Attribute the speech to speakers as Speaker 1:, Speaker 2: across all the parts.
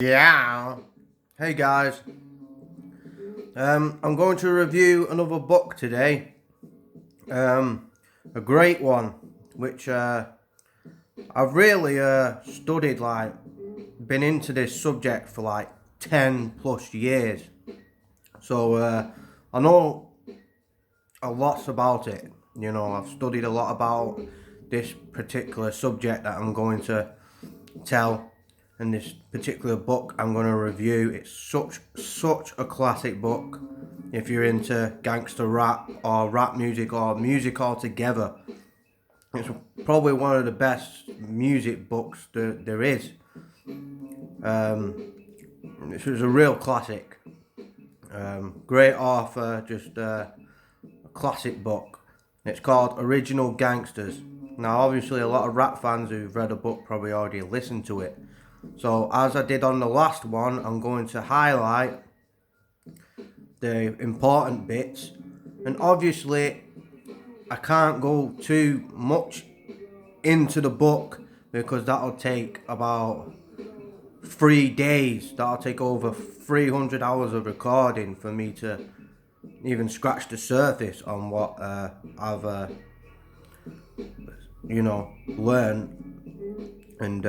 Speaker 1: Yeah. Hey guys. I'm going to review another book today. A great one, which I've really studied, been into this subject for 10 plus years. So I know a lot about it. I've studied a lot about this particular subject that I'm going to tell, and this particular book I'm going to review. It's such a classic book. If you're into gangster rap or rap music or music altogether, it's probably one of the best music books there is. This was a real classic. Great author, just a classic book. It's called Original Gangsters. Now, obviously, a lot of rap fans who've read the book probably already listened to it. So, as I did on the last one, I'm going to highlight the important bits. And obviously, I can't go too much into the book because that'll take about 3 days. That'll take over 300 hours of recording for me to even scratch the surface on what I've learned and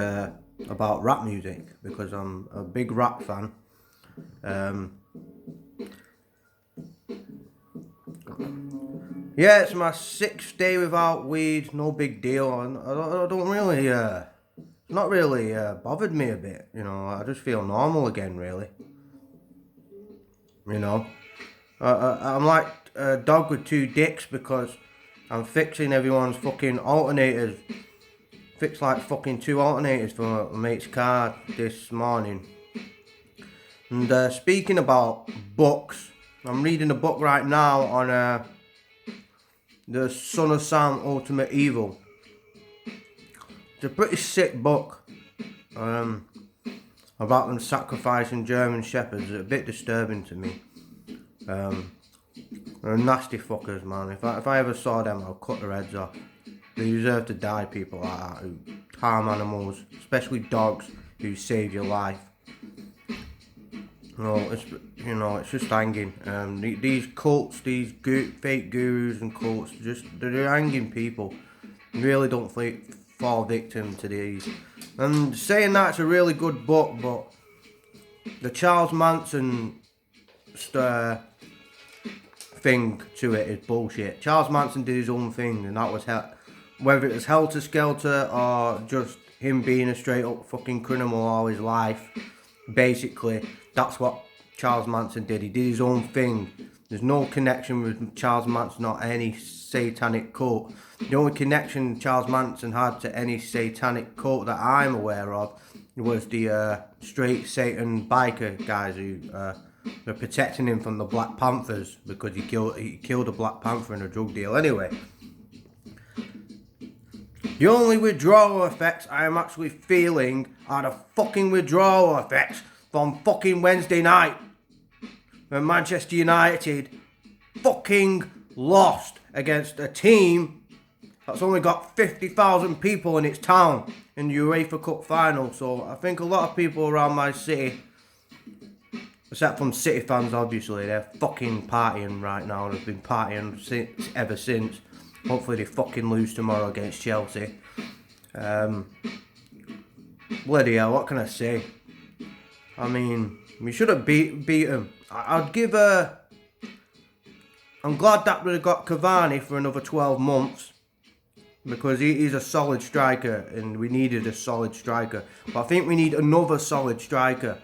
Speaker 1: about rap music, because I'm a big rap fan. Yeah, it's my 6th day without weed. No big deal. I don't really not really bothered me a bit. I just feel normal again, really. I'm like a dog with two dicks because I'm fixing everyone's fucking alternators. Fixed like fucking 2 alternators for my mate's car this morning. And speaking about books, I'm reading a book right now on the Son of Sam Ultimate Evil. It's a pretty sick book about them sacrificing German shepherds. It's a bit disturbing to me. They're nasty fuckers, man. If I ever saw them, I'll cut their heads off. They deserve to die, people like that who harm animals, especially dogs who save your life. It's just hanging. These cults, these fake gurus and cults, they're hanging people. You really don't fall victim to these. And saying that's a really good book, but the Charles Manson thing to it is bullshit. Charles Manson did his own thing, and that was whether it was Helter Skelter or just him being a straight up fucking criminal all his life. Basically, that's what Charles Manson did. He did his own thing. There's no connection with Charles Manson or any satanic cult. The only connection Charles Manson had to any satanic cult that I'm aware of was the straight Satan biker guys who were protecting him from the Black Panthers because he killed a Black Panther in a drug deal. Anyway, the only withdrawal effects I am actually feeling are the fucking withdrawal effects from fucking Wednesday night when Manchester United fucking lost against a team that's only got 50,000 people in its town in the UEFA Cup final. So I think a lot of people around my city, except from City fans obviously, they're fucking partying right now. They've been partying ever since. Hopefully they fucking lose tomorrow against Chelsea. Bloody hell, what can I say? I mean, we should have beat them. I'm glad that we got Cavani for another 12 months because he's a solid striker and we needed a solid striker. But I think we need another solid striker.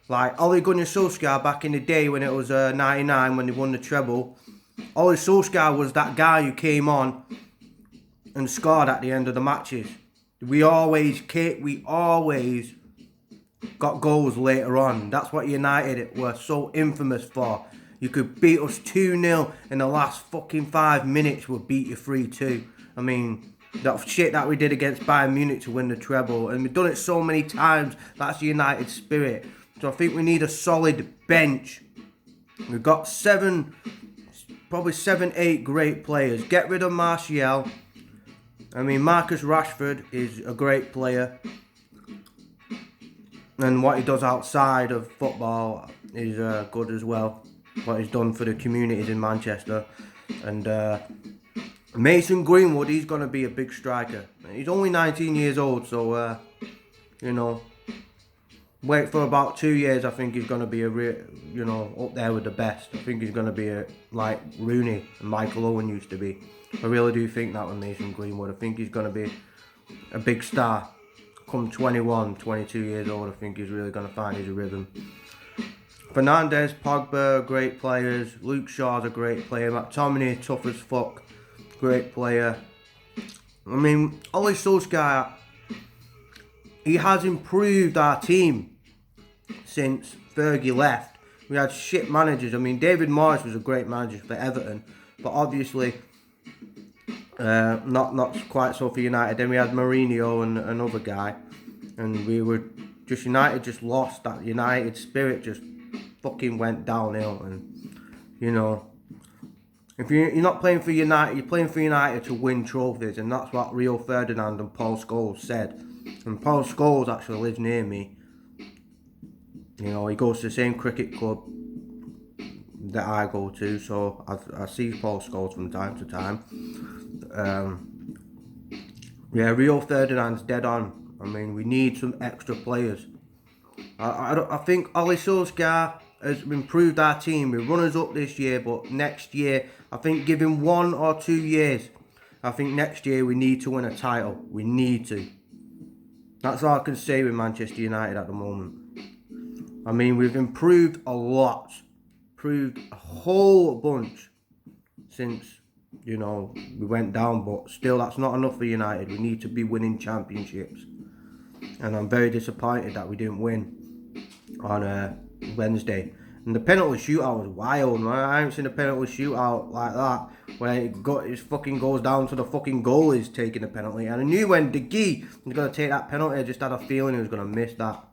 Speaker 1: Like Ole Gunnar Solskjaer back in the day when it was 99 when they won the treble. Ole Solskjaer was that guy who came on and scored at the end of the matches. We always got goals later on. That's what United were so infamous for. You could beat us 2-0 in the last fucking 5 minutes, we'll beat you 3-2. I mean, that shit that we did against Bayern Munich to win the treble, and we've done it so many times. That's the United spirit. So I think we need a solid bench. We've got probably 7, 8 great players. Get rid of Martial. I mean, Marcus Rashford is a great player. And what he does outside of football is good as well. What he's done for the communities in Manchester. And Mason Greenwood, he's going to be a big striker. He's only 19 years old, so, you know, wait for about 2 years. I think he's going to be up there with the best. I think he's going to be like Rooney and Michael Owen used to be. I really do think that with Mason Greenwood. I think he's going to be a big star. Come 21, 22 years old, I think he's really going to find his rhythm. Fernandes, Pogba, great players. Luke Shaw's a great player. McTominay, tough as fuck, great player. I mean, Ole Solskjaer, he has improved our team since Fergie left. We had shit managers. I mean, David Moyes was a great manager for Everton, but obviously not quite so for United. Then we had Mourinho and another guy, and we were just United just lost. That United spirit just fucking went downhill. And you know, if you're not playing for United, you're playing for United to win trophies, and that's what Rio Ferdinand and Paul Scholes said. And Paul Scholes actually lives near me. You know, he goes to the same cricket club that I go to, so I see Paul Scholes from time to time. Yeah, Rio Ferdinand's dead on. I mean, we need some extra players. I think Ole Solskjaer has improved our team. We run us up this year, but next year, I think give him 1 or 2 years. I think next year we need to win a title. We need to. That's all I can say with Manchester United at the moment. I mean, we've improved a lot. Improved a whole bunch since, you know, we went down, but still that's not enough for United. We need to be winning championships. And I'm very disappointed that we didn't win on Wednesday. And the penalty shootout was wild, man. I haven't seen a penalty shootout like that, where it fucking goes down to the fucking goalies taking the penalty. And I knew when De Gea was going to take that penalty, I just had a feeling he was going to miss that.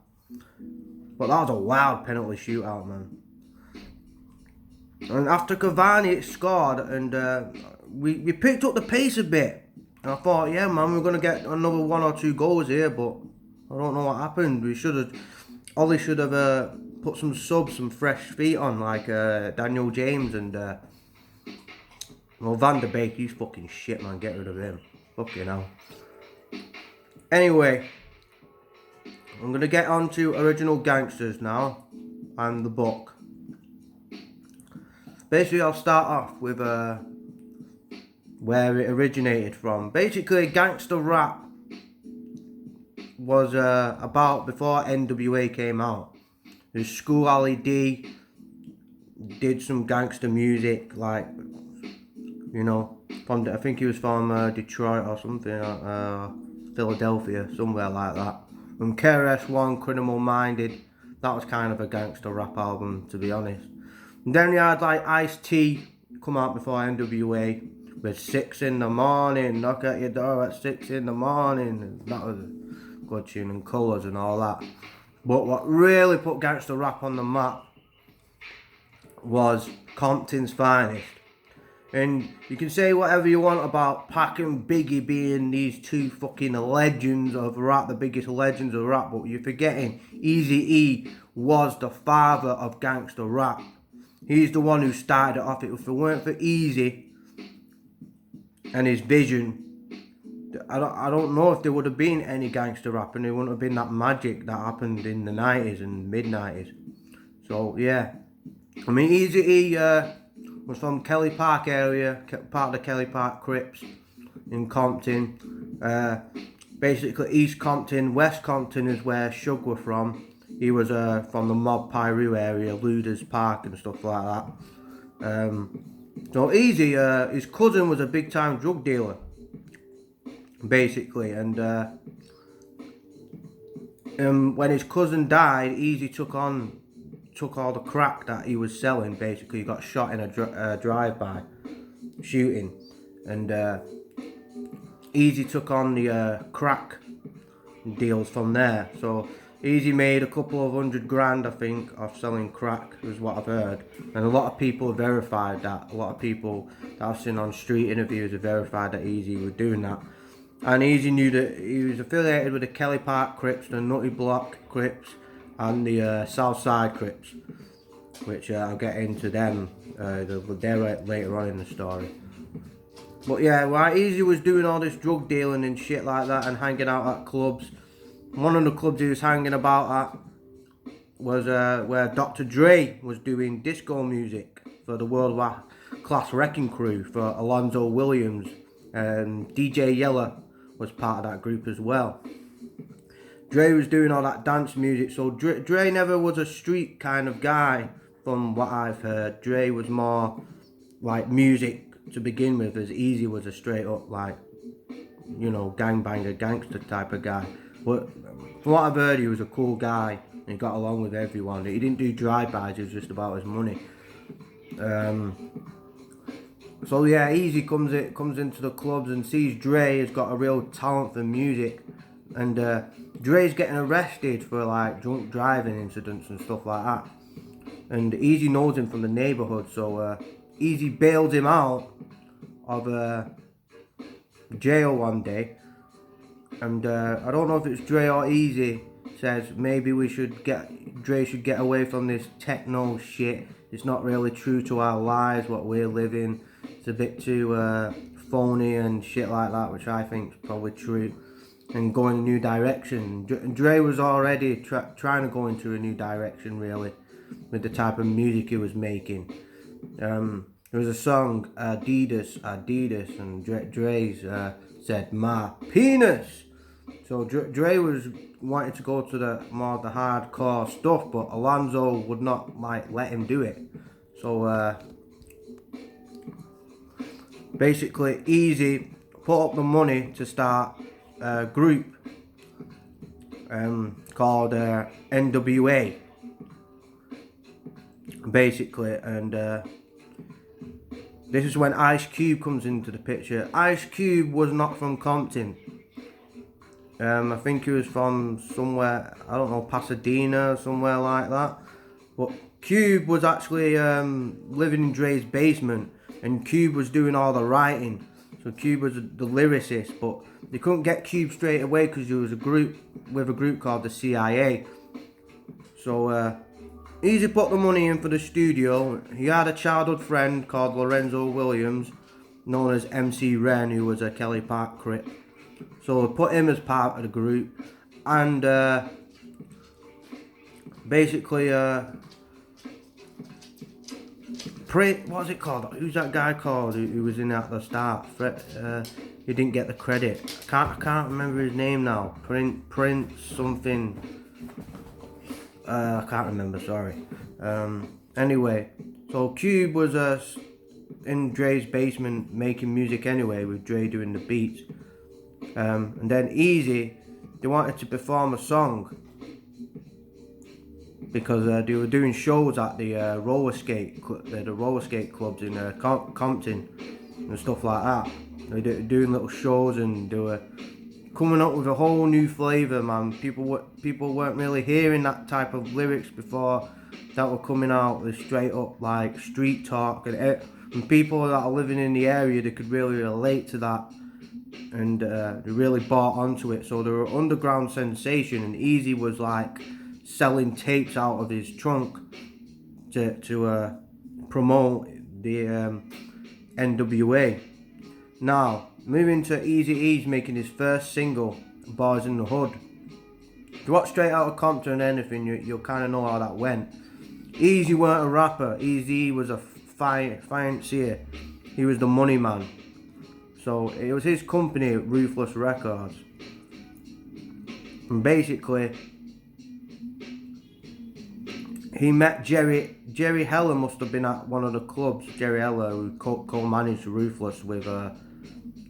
Speaker 1: But that was a wild penalty shootout, man. And after Cavani scored, and we picked up the pace a bit. And I thought, yeah, man, we're going to get another 1 or 2 goals here, but I don't know what happened. Ollie should have put some subs, some fresh feet on, like Daniel James and Van der Beek. He's fucking shit, man. Get rid of him. Fucking hell. Anyway, I'm going to get on to Original Gangsters now and the book. Basically, I'll start off with where it originated from. Basically, gangster rap was about before NWA came out. There's School Ali D did some gangster music, like, you know, I think he was from Detroit or something, Philadelphia, somewhere like that. And KRS-One, Criminal Minded, that was kind of a gangster rap album, to be honest. And then you had like Ice-T come out before NWA with 6 in the morning, knock at your door at 6 in the morning. That was a good tune, and Colours and all that. But what really put gangster rap on the map was Compton's Finest. And you can say whatever you want about Pac and Biggie being these two fucking legends of rap, the biggest legends of rap, but you're forgetting Eazy-E was the father of gangster rap. He's the one who started it off. If it weren't for Eazy and his vision, I don't know if there would have been any gangster rap, and there wouldn't have been that magic that happened in the 90s and mid-90s. So, yeah. I mean, Eazy-E was from Kelly Park area, part of the Kelly Park Crips in Compton. Basically, East Compton, West Compton is where Suge were from. He was from the Mob Piru area, Luders Park and stuff like that. So Eazy, his cousin was a big time drug dealer, basically, and when his cousin died, Eazy took all the crack that he was selling. Basically, he got shot in a drive-by shooting, and Eazy took on the crack deals from there. So Eazy made a couple of $100,000, I think, off selling crack, is what I've heard. And a lot of people verified that. A lot of people that I've seen on street interviews have verified that Eazy was doing that. And Eazy knew that he was affiliated with the Kelly Park Crips, the Nutty Block Crips, and the South Side Crips, which I'll get into them. They're later on in the story. But yeah, while Easy was doing all this drug dealing and shit like that and hanging out at clubs, one of the clubs he was hanging about at was where Dr. Dre was doing disco music for the World Class Wrecking Crew for Alonzo Williams, and DJ Yella was part of that group as well. Dre was doing all that dance music, so Dre never was a street kind of guy from what I've heard. Dre was more like music to begin with, as Easy was a straight up like, you know, gangbanger, gangster type of guy. But from what I've heard, he was a cool guy and he got along with everyone. He didn't do drive-bys, it was just about his money. So yeah, Easy comes into the clubs and sees Dre has got a real talent for music, and Dre's getting arrested for like drunk driving incidents and stuff like that. And Easy knows him from the neighborhood, so Easy bails him out of jail one day, and I don't know if it's Dre or Easy says maybe Dre should get away from this techno shit. It's not really true to our lives, what we're living. It's a bit too phony and shit like that, which I think is probably true, and go in a new direction. Dre was already trying to go into a new direction, really, with the type of music he was making. There was a song, Adidas, and Dre's said, "My penis." So Dre was wanting to go to the hardcore stuff, but Alonzo would not like let him do it. So basically, Easy put up the money to start a group called NWA. Basically, and this is when Ice Cube comes into the picture. Ice Cube was not from Compton. I think he was from somewhere, I don't know, Pasadena, somewhere like that. But Cube was actually living in Dre's basement, and Cube was doing all the writing. So Cube was the lyricist, but they couldn't get Cube straight away because he was a group called the CIA. So Easy put the money in for the studio. He had a childhood friend called Lorenzo Williams, known as MC Ren, who was a Kelly Park Crip. So we put him as part of the group, and basically, what's it called? Who's that guy called who was in at the start? He didn't get the credit. I can't remember his name now. Prince something. I can't remember. Sorry. Anyway, so Cube was in Dre's basement making music anyway, with Dre doing the beats. And then Easy, they wanted to perform a song because they were doing shows at the roller skate clubs in Compton and stuff like that. They were doing little shows and they were coming up with a whole new flavour, man. People weren't really hearing that type of lyrics before that were coming out with straight up like street talk, and people that are living in the area, they could really relate to that. And they really bought onto it, so they were underground sensation. And Easy was like selling tapes out of his trunk to promote the NWA. Now moving to Eazy-E's making his first single, "Boys in the Hood." If you watch Straight Outta Compton and anything, you'll kind of know how that went. Easy weren't a rapper. Eazy was a financier. He was the money man. So it was his company, Ruthless Records. And basically, he met Jerry Heller, must have been at one of the clubs. Jerry Heller, who co-managed Ruthless with, or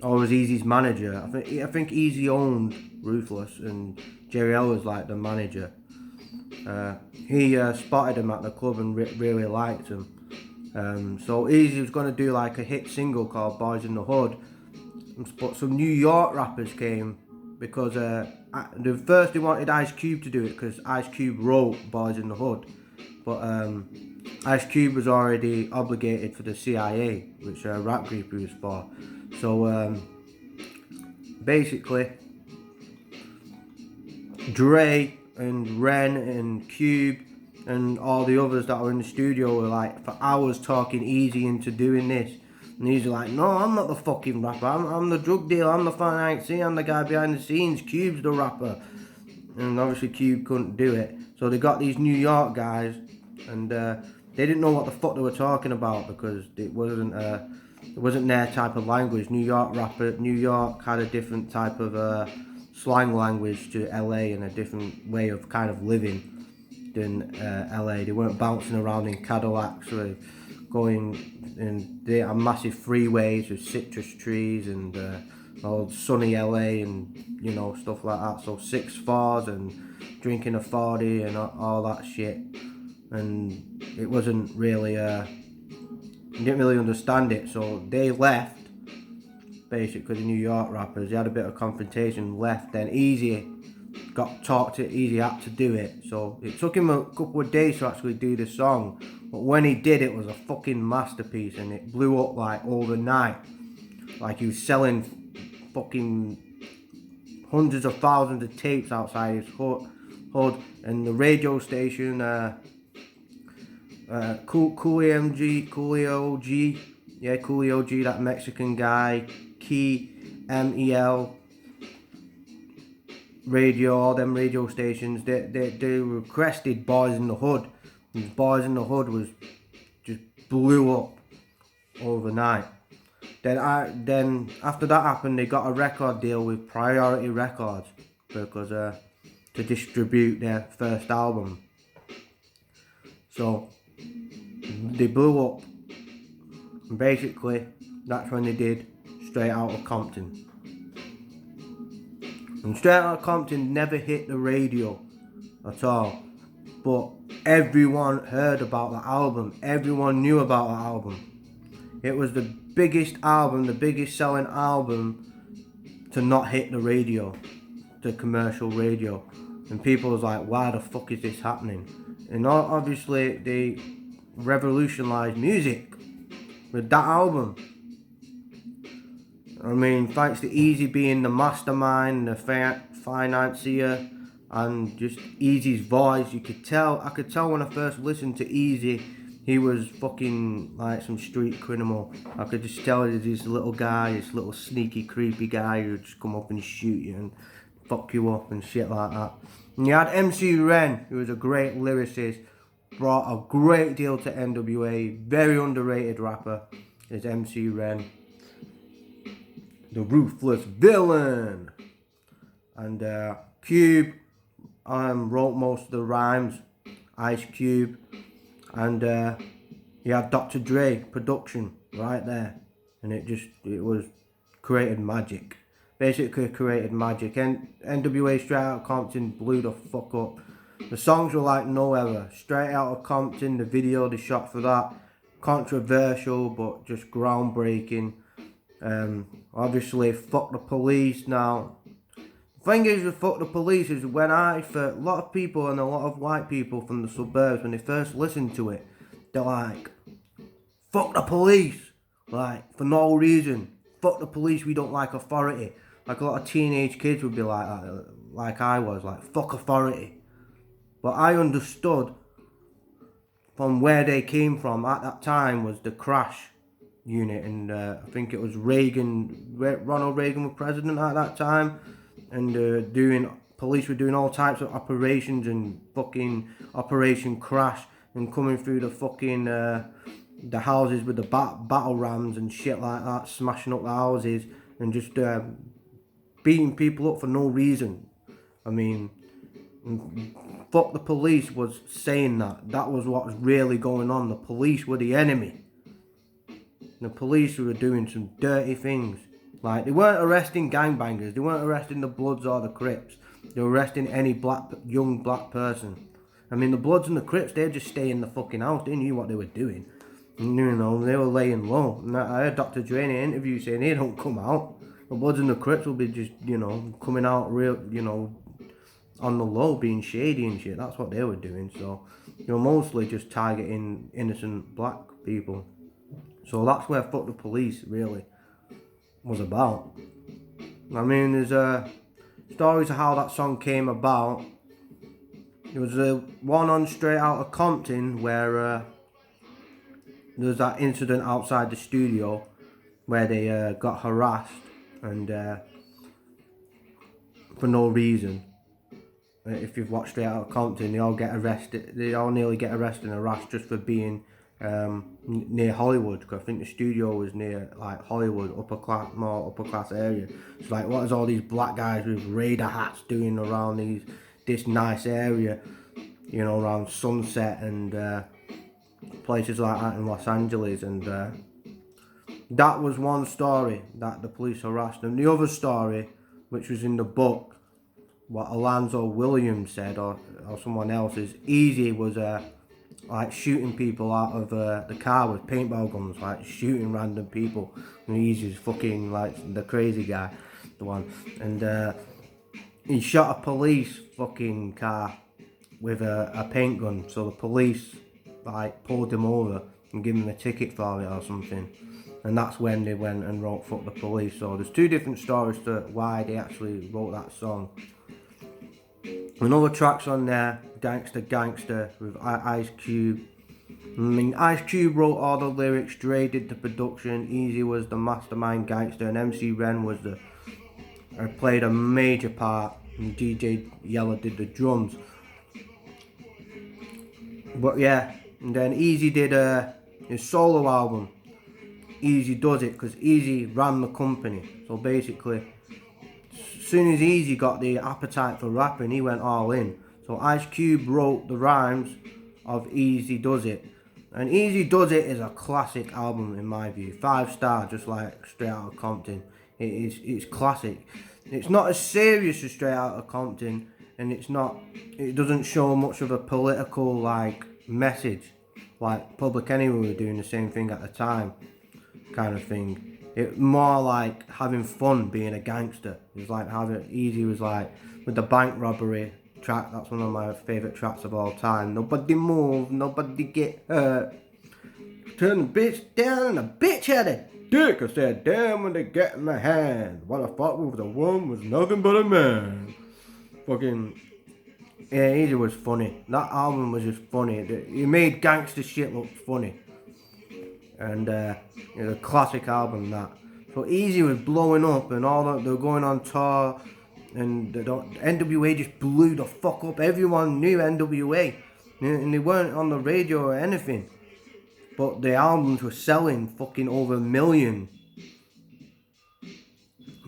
Speaker 1: was Eazy's manager. I think Eazy owned Ruthless, and Jerry Heller was like the manager. He spotted him at the club and really liked him. So Eazy was going to do like a hit single called "Boys in the Hood." But some New York rappers came because first they wanted Ice Cube to do it because Ice Cube wrote "Boys in the Hood," but Ice Cube was already obligated for the CIA, which rap group he was for. So basically, Dre and Ren and Cube and all the others that were in the studio were like for hours talking Easy into doing this. And he's like, no, I'm not the fucking rapper. I'm the drug dealer. I'm the financier. I'm the guy behind the scenes. Cube's the rapper. And obviously Cube couldn't do it. So they got these New York guys, and they didn't know what the fuck they were talking about because it wasn't their type of language. New York had a different type of slang language to LA and a different way of kind of living than LA. They weren't bouncing around in Cadillacs or going, and they had massive freeways with citrus trees and old sunny LA and stuff like that. So 6-4s and drinking a 40 and all that shit. And it wasn't really you didn't really understand it, so they left. Basically, the New York rappers, they had a bit of confrontation, left. Then Easy got talked to. Easy had to do it, so it took him a couple of days to actually do the song. But when he did, it was a fucking masterpiece, and it blew up like overnight. Like he was selling fucking hundreds of thousands of tapes outside his hood, and the radio station. Coolio G, that Mexican guy, Key, MEL, radio, all them radio stations, they requested Boys in the Hood. And Boys in the Hood was just blew up overnight. Then after that happened, they got a record deal with Priority Records because to distribute their first album. So they blew up, and basically that's when they did Straight Outta Compton. And Straight Outta Compton never hit the radio at all, but everyone heard about the album, everyone knew about the album. It was the biggest album, the biggest selling album to not hit the radio, the commercial radio. And people was like, why the fuck is this happening? And obviously they revolutionized music with that album. I mean, thanks to Easy being the mastermind, the financier, and just Easy's voice, I could tell when I first listened to Easy, he was fucking like some street criminal. I could just tell he's this little guy, this little sneaky, creepy guy who would just come up and shoot you and fuck you up and shit like that. And you had MC Ren, who was a great lyricist, brought a great deal to NWA, very underrated rapper is MC Ren. The Ruthless Villain. And Cube wrote most of the rhymes, Ice Cube. And he had Dr. Dre production right there. And it was created magic. Basically created magic. And NWA Straight Outta Compton blew the fuck up. The songs were like no other. Straight Outta Compton, the video they shot for that, controversial but just groundbreaking. Obviously, Fuck the Police. Now, the thing is with Fuck the Police is when for a lot of people and a lot of white people from the suburbs, when they first listen to it, they're like, fuck the police, like for no reason. Fuck the police, we don't like authority. Like a lot of teenage kids would be like I was, like fuck authority. But I understood from where they came from at that time was the Crash unit, and I think it was Ronald Reagan was president at that time, and police were doing all types of operations and fucking Operation Crash and coming through the fucking the houses with the battle rams and shit like that, smashing up the houses and just beating people up for no reason. I mean, Fuck the Police was saying that was what was really going on. The police were the enemy. The police were doing some dirty things. Like, they weren't arresting gangbangers, they weren't arresting the Bloods or the Crips. They were arresting any young black person. I mean, the Bloods and the Crips, they'd just stay in the fucking house. They knew what they were doing. And, they were laying low. And I heard Dr. Dre in an interview saying they don't come out. The Bloods and the Crips will be just, coming out real, on the low, being shady and shit. That's what they were doing. So, mostly just targeting innocent black people. So that's where Fuck the Police really was about. I mean, there's stories of how that song came about. There was one on Straight Outta Compton where there was that incident outside the studio where they got harassed and for no reason. If you've watched Straight Outta Compton, they all get arrested. They all nearly get arrested and harassed just for being near Hollywood. Because I think the studio was near like Hollywood, more upper class area. It's like, what is all these black guys with radar hats doing around this nice area? You know, around Sunset and places like that in Los Angeles. And that was one story that the police harassed them. The other story, which was in the book, what Alonzo Williams said, or someone else, is Easy was like shooting people out of the car with paintball guns, like shooting random people. And Easy's fucking like the crazy guy, the one. And he shot a police fucking car with a paint gun. So the police like pulled him over and gave him a ticket for it or something. And that's when they went and wrote "Fuck the Police." So there's two different stories to why they actually wrote that song. Another track's on there, Gangster Gangster with Ice Cube. I mean, Ice Cube wrote all the lyrics, Dre did the production, Easy was the mastermind gangster, and MC Ren was played a major part, and DJ Yella did the drums. But yeah, and then Easy did his solo album, Easy Does It, because Easy ran the company. So basically, as soon as Easy got the appetite for rapping, he went all in. So Ice Cube wrote the rhymes of Easy Does It. And Easy Does It is a classic album in my view. 5 star, just like Straight Outta Compton. It's classic. It's not as serious as Straight Outta Compton, and it doesn't show much of a political like message. Like Public Enemy were doing the same thing at the time, kind of thing. It more like having fun being a gangster. It was like Easy was like with the bank robbery track. That's one of my favourite tracks of all time. Nobody move, nobody get hurt. Turn the bitch down and the bitch had a dick. I said, damn, when they get in my hand. What I thought was a woman was nothing but a man. Fucking yeah, Easy was funny. That album was just funny. He made gangster shit look funny. And it's a classic album, that. So Easy was blowing up and all that. They were going on tour, and the NWA just blew the fuck up. Everyone knew NWA, and they weren't on the radio or anything. But the albums were selling fucking over 1 million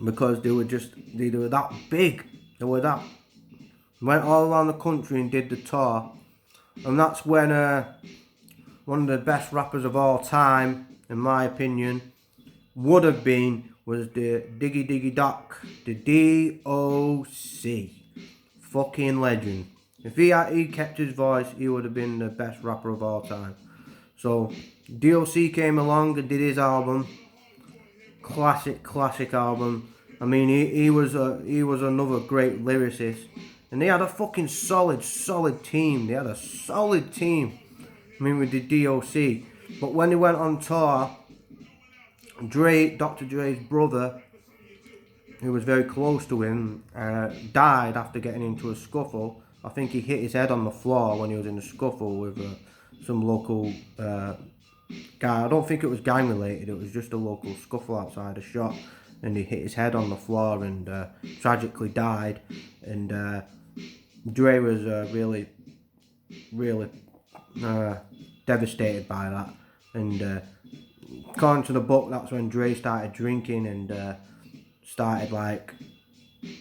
Speaker 1: because they were that big. They went all around the country and did the tour, and that's when one of the best rappers of all time, in my opinion, was the Diggy Diggy Doc, the D.O.C. Fucking legend. If he kept his voice, he would have been the best rapper of all time. So D.O.C. came along and did his album. Classic album. I mean, he was another great lyricist. And they had a fucking solid team. They had a solid team. I mean, with the D.O.C. But when he went on tour, Dr. Dre's brother, who was very close to him, died after getting into a scuffle. I think he hit his head on the floor when he was in a scuffle with some local guy. I don't think it was gang related. It was just a local scuffle outside a shop, and he hit his head on the floor and tragically died. And Dre was really devastated by that. And according to the book, that's when Dre started drinking and started like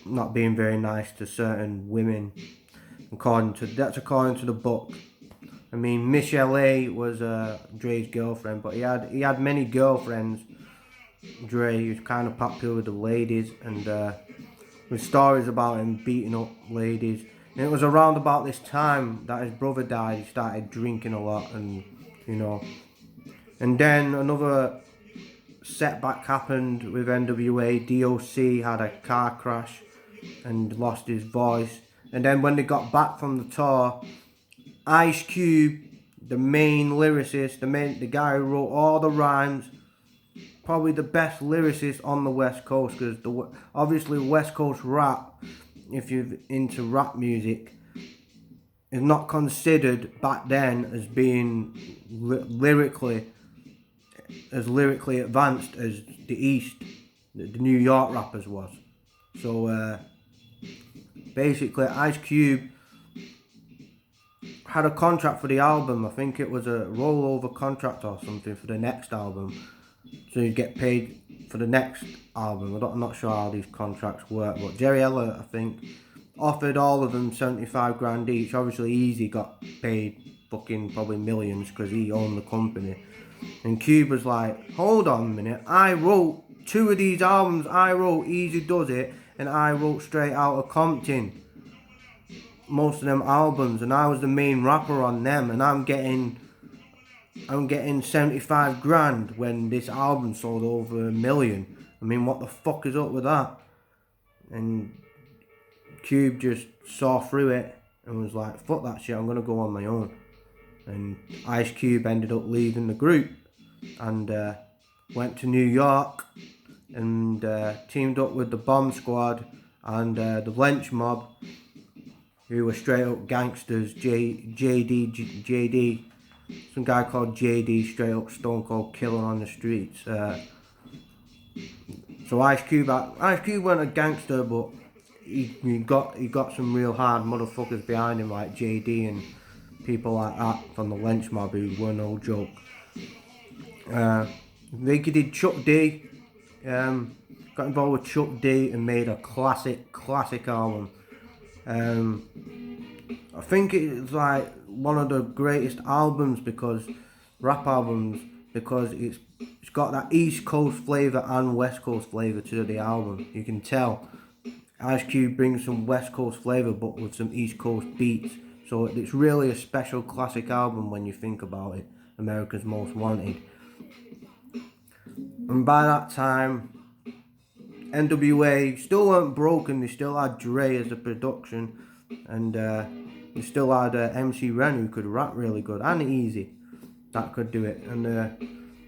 Speaker 1: not being very nice to certain women. According to the book. I mean, Michelle A was Dre's girlfriend, but he had many girlfriends. Dre, he was kind of popular with the ladies, and with stories about him beating up ladies. And it was around about this time that his brother died. He started drinking a lot, and and then another setback happened with NWA. D.O.C. had a car crash and lost his voice. And then when they got back from the tour, Ice Cube, the main lyricist, the guy who wrote all the rhymes, probably the best lyricist on the West Coast, because obviously West Coast rap, if you're into rap music, is not considered back then as being lyrically advanced as the East, the New York rappers was. So basically, Ice Cube had a contract for the album. I think it was a rollover contract or something for the next album. So you'd get paid for the next album. I'm not sure how these contracts work, but Jerry Heller, I think, offered all of them 75 grand each. Obviously, Easy got paid fucking probably millions because he owned the company. And Cube was like, hold on a minute, I wrote 2 of these albums. I wrote Easy Does It, and I wrote Straight Outta Compton. Most of them albums, and I was the main rapper on them, and I'm getting 75 grand when this album sold over 1 million. I mean, what the fuck is up with that? And Cube just saw through it and was like, fuck that shit, I'm gonna go on my own. And Ice Cube ended up leaving the group and went to New York and teamed up with the Bomb Squad and the Lynch Mob, who were straight up gangsters. JD, some guy called JD, straight up stone cold killer on the streets. So Ice Cube weren't a gangster, but he got some real hard motherfuckers behind him like JD and people like that from the Lynch Mob who were no joke. They did Chuck D. Got involved with Chuck D and made a classic album. I think it's like one of the greatest albums rap albums, because it's got that East Coast flavour and West Coast flavour to the album. You can tell Ice Cube brings some West Coast flavour but with some East Coast beats. So it's really a special classic album when you think about it. America's Most Wanted. And by that time, NWA still weren't broken. They still had Dre as a production, and they still had MC Ren, who could rap really good, and Easy that could do it. And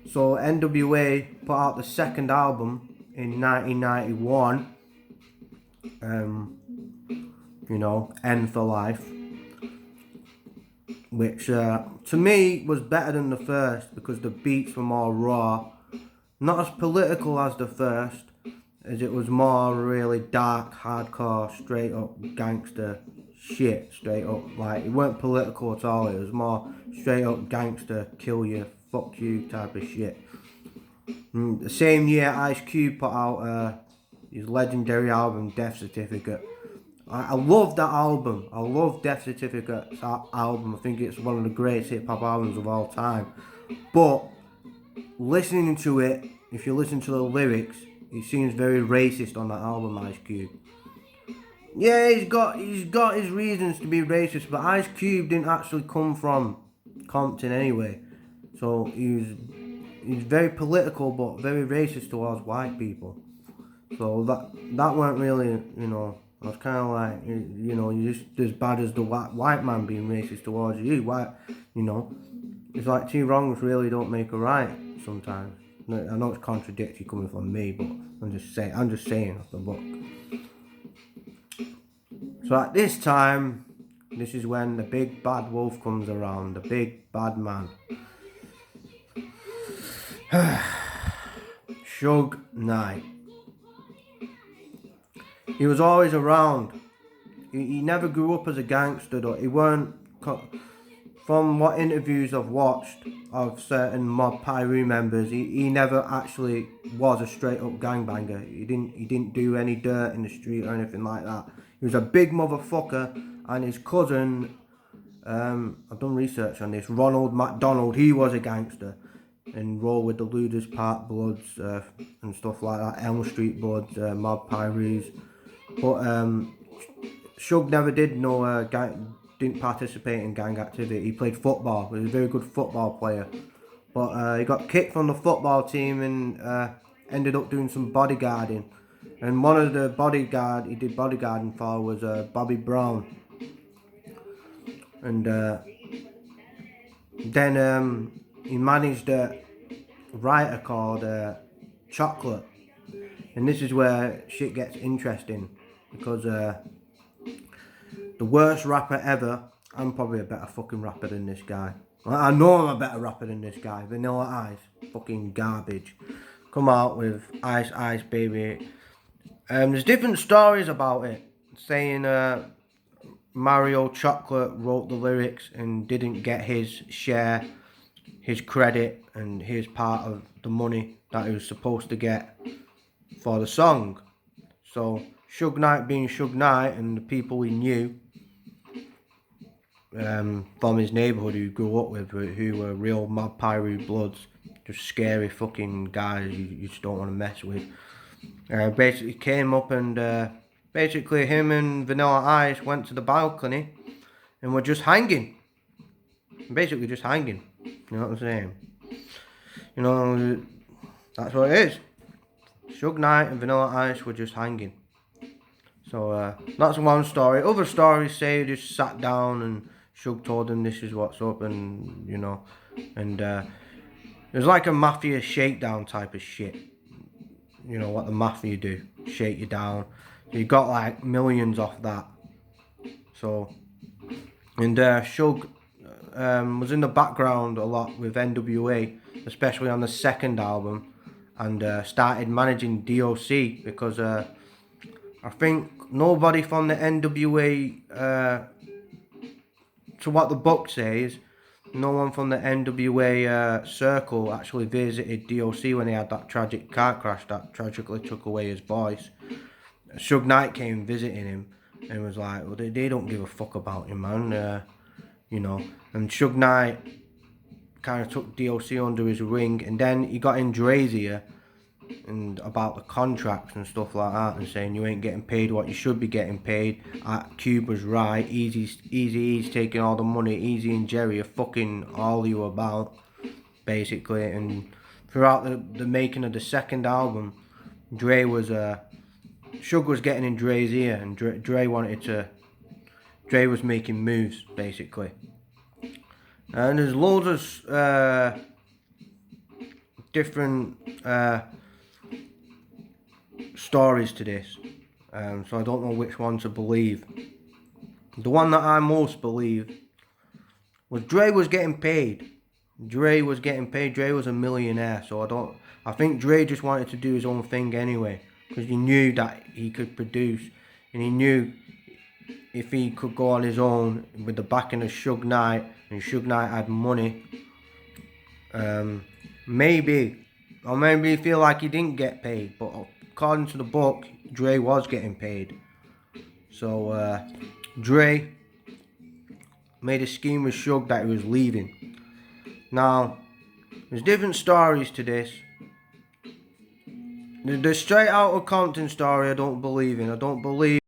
Speaker 1: so NWA put out the second album in 1991. N for Life, which to me was better than the first because the beats were more raw, not as political as the first, as it was more really dark, hardcore, straight up gangster shit, straight up, like it weren't political at all. It was more straight up gangster, kill you, fuck you type of shit. The same year, Ice Cube put out his legendary album Death Certificate. I love that album. I love Death Certificate's album. I think it's one of the greatest hip hop albums of all time. But listening to it, if you listen to the lyrics, it seems very racist on that album, Ice Cube. Yeah, he's got his reasons to be racist, but Ice Cube didn't actually come from Compton anyway. So he's very political but very racist towards white people. So that weren't really, I was kind of like, you're just as bad as the white man being racist towards you. It's like 2 wrongs really don't make a right sometimes. I know it's contradictory coming from me, but I'm just saying off the book. So at this time, this is when the big bad wolf comes around, the big bad man. Suge Knight. He was always around. He never grew up as a gangster, though. He weren't. From what interviews I've watched of certain Mob Pyru members, he never actually was a straight up gangbanger. He didn't do any dirt in the street or anything like that. He was a big motherfucker, and his cousin, I've done research on this, Ronald McDonald, he was a gangster and rolled with the Luders Park Bloods and stuff like that, Elm Street Bloods, Mob Pyrus. But Suge never did didn't participate in gang activity. He played football. He was a very good football player. But he got kicked from the football team and ended up doing some bodyguarding. And one of the he did bodyguarding for was Bobby Brown. And then he managed a writer called Chocolate. And this is where shit gets interesting, because the worst rapper ever I'm probably a better fucking rapper than this guy. I know I'm a better rapper than this guy. Vanilla Ice, fucking garbage. Come out with Ice Ice Baby. There's different stories about it, saying Mario Chocolate wrote the lyrics and didn't get his share, his credit, and his part of the money that he was supposed to get for the song. So Suge Knight being Suge Knight, and the people he knew from his neighbourhood who grew up with, who were real Mad Pyru Bloods, just scary fucking guys you just don't want to mess with. Basically came up and basically him and Vanilla Ice went to the balcony and were just hanging. Basically just hanging. You know what I'm saying? You know, that's what it is. Suge Knight and Vanilla Ice were just hanging. So that's one story. Other stories say he just sat down and Suge told him this is what's up, and you know, and it was like a mafia shakedown type of shit. You know what the mafia do, shake you down. You got like millions off that. So, and Suge was in the background a lot with NWA, especially on the second album, and started managing DOC because I think nobody from the NWA, to what the book says, no one from the NWA circle actually visited DOC when he had that tragic car crash that tragically took away his voice. Suge Knight came visiting him and was like, well, they don't give a fuck about him, man. You know, and Suge Knight kind of took DOC under his wing, and then he got in Dre's ear and about the contracts and stuff like that, and saying you ain't getting paid what you should be getting paid. Cuba's right. Eazy's taking all the money. Easy and Jerry are fucking all you about, basically. And throughout the making of the second album, Dre was Suge was getting in Dre's ear, and Dre was making moves, basically. And there's loads of different stories to this, so I don't know which one to believe. The one that I most believe was Dre was getting paid. Dre was a millionaire, so I think Dre just wanted to do his own thing anyway, because he knew that he could produce, and he knew if he could go on his own with the backing of Suge Knight, and Suge Knight had money, maybe he feel like he didn't get paid, but according to the book, Dre was getting paid. So Dre made a scheme with Suge that he was leaving. Now, there's different stories to this. The straight out of Compton story I don't believe in. I don't believe